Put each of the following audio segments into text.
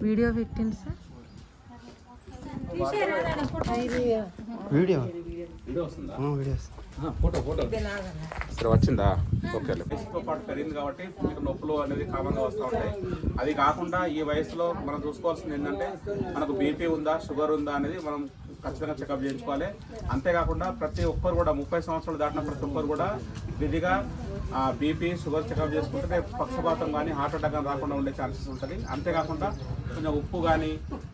Video పెట్టింది sir. Video photo సరే వచ్చిందా? ఓకే. వయసుతో పాటు పెరిగింది కాబట్టి మీకు నొప్పులు అనేది కామన్గా వస్తూ ఉంటాయి. అది కాకుండా ఈ వయసులో మనం చూసుకోవాల్సింది ఏంటంటే మనకు బీపీ ఉందా, షుగర్ ఉందా అనేది మనం ఖచ్చితంగా చెకప్ చేయించుకోవాలి. అంతేకాకుండా ప్రతి ఒక్కరు కూడా 30 సంవత్సరాలు దాటిన ప్రతి ఒక్కరు కూడా విధిగా బీపీ, షుగర్ చెకప్ చేసుకుంటే పక్షపాతం కానీ హార్ట్ అటాక్ కానీ రాకుండా ఉండే ఛాన్సెస్ ఉంటుంది. అంతేకాకుండా కొంచెం ఉప్పు కానీ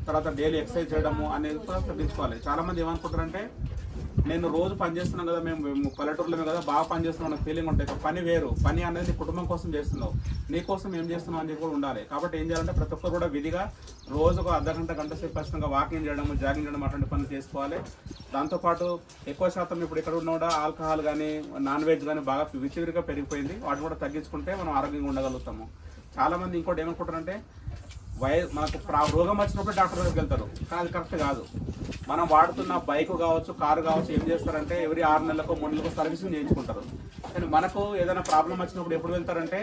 తర్వాత డైలీ ఎక్సర్సైజ్ చేయడము అనేది కూడా తగ్గించుకోవాలి. చాలామంది ఏమనుకుంటారంటే నేను రోజు పని చేస్తున్నాం కదా, మేము పల్లెటూరులోనే కదా బాగా పని చేస్తున్నాం అనే ఫీలింగ్ ఉంటాయి. పని వేరు, పని అనేది కుటుంబం కోసం చేస్తున్నావు, నీ కోసం ఏం చేస్తున్నావు అనేది కూడా ఉండాలి. కాబట్టి ఏం చేయాలంటే ప్రతి ఒక్కరు కూడా విధిగా రోజుకు అర్ధగంట గంట సేపు ఖచ్చితంగా వాకింగ్ చేయడం, జాగింగ్ చేయడం అటువంటి పనులు చేసుకోవాలి. దాంతోపాటు ఎక్కువ శాతం ఇప్పుడు ఇక్కడ ఉన్న కూడా ఆల్కహాల్ కానీ నాన్ వెజ్ కానీ బాగా విచివిరిగా పెరిగిపోయింది. వాటిని కూడా తగ్గించుకుంటే మనం ఆరోగ్యంగా ఉండగలుగుతాము. చాలామంది ఇంకోటి ఏమనుకుంటారంటే మనకు రోగం వచ్చినప్పుడు డాక్టర్ దగ్గరికి వెళ్తారు, కానీ అది కరెక్ట్ కాదు. మనం వాడుతున్న బైక్ కావచ్చు, కారు కావచ్చు ఏం చేస్తారంటే ఎవ్రీ 6 నెలలకు 3 నెలలకు సర్వీసింగ్ చేయించుకుంటారు. కానీ మనకు ఏదైనా ప్రాబ్లం వచ్చినప్పుడు ఎప్పుడు వెళ్తారంటే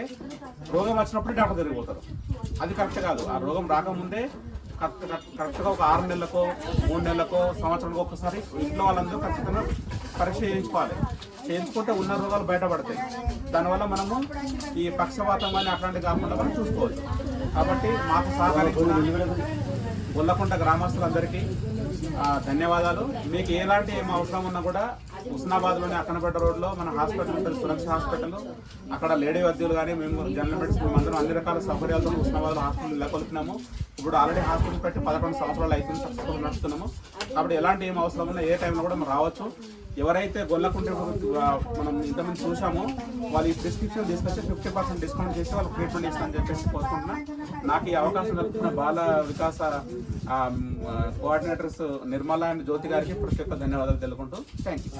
రోగం వచ్చినప్పుడు డాక్టర్ దగ్గరికి పోతారు. అది కరెక్ట్ కాదు. ఆ రోగం రాకముందే కరెక్ట్గా ఒక 6 నెలలకో 3 నెలలకో సంవత్సరానికి ఒకసారి ఇంట్లో వాళ్ళందరూ ఖచ్చితంగా పరీక్ష చేయించుకోవాలి. చేయించుకుంటే ఉన్న రోగాలు బయటపడతాయి. దానివల్ల మనము ఈ పక్షవాతం కానీ అట్లాంటివి కాకుండా మనం చూసుకోవచ్చు. కాబట్టి మాకు సహకరించిన గొల్లకుంట గ్రామస్తులందరికీ ధన్యవాదాలు. మీకు ఎలాంటి ఏం అవసరం ఉన్నా కూడా హుస్నాబాద్లోని అక్కనపేట రోడ్లో మన హాస్పిటల్ ఉంటుంది, సురక్ష హాస్పిటల్. అక్కడ లేడీ వైద్యులు కానీ మేము జనరల్ మెడిసిన్ మేమందరం అన్ని రకాల సౌకర్యాలతో హుస్నాబాద్లో హాస్పిటల్ నెలకొల్పినాము. ఇప్పుడు ఆల్రెడీ హాస్పిటల్ పెట్టి 11 సంవత్సరాలు అవుతుంది, సక్సెస్ఫుల్ నడుస్తున్నాము. కాబట్టి ఎలాంటి ఏం అవసరం ఉన్నా ఏ టైంలో కూడా మనం రావచ్చు. ఎవరైతే గొల్లకుంట మనం ఇంతమంది చూసామో వాళ్ళు ఈ ప్రిస్క్రిప్షన్ తీసుకొచ్చి 50% డిస్కౌంట్ చేసి వాళ్ళకి ట్రీట్మెంట్ ఇస్తామని చెప్పేసి కోరుకుంటున్నా. నాకు ఈ అవకాశం దొరుకుతున్న బాల వికాస కోఆర్డినేటర్స్ నిర్మలా అండ్ జ్యోతి గారికి ప్రత్యేక ధన్యవాదాలు తెలుపుకుంటూ థ్యాంక్ యూ.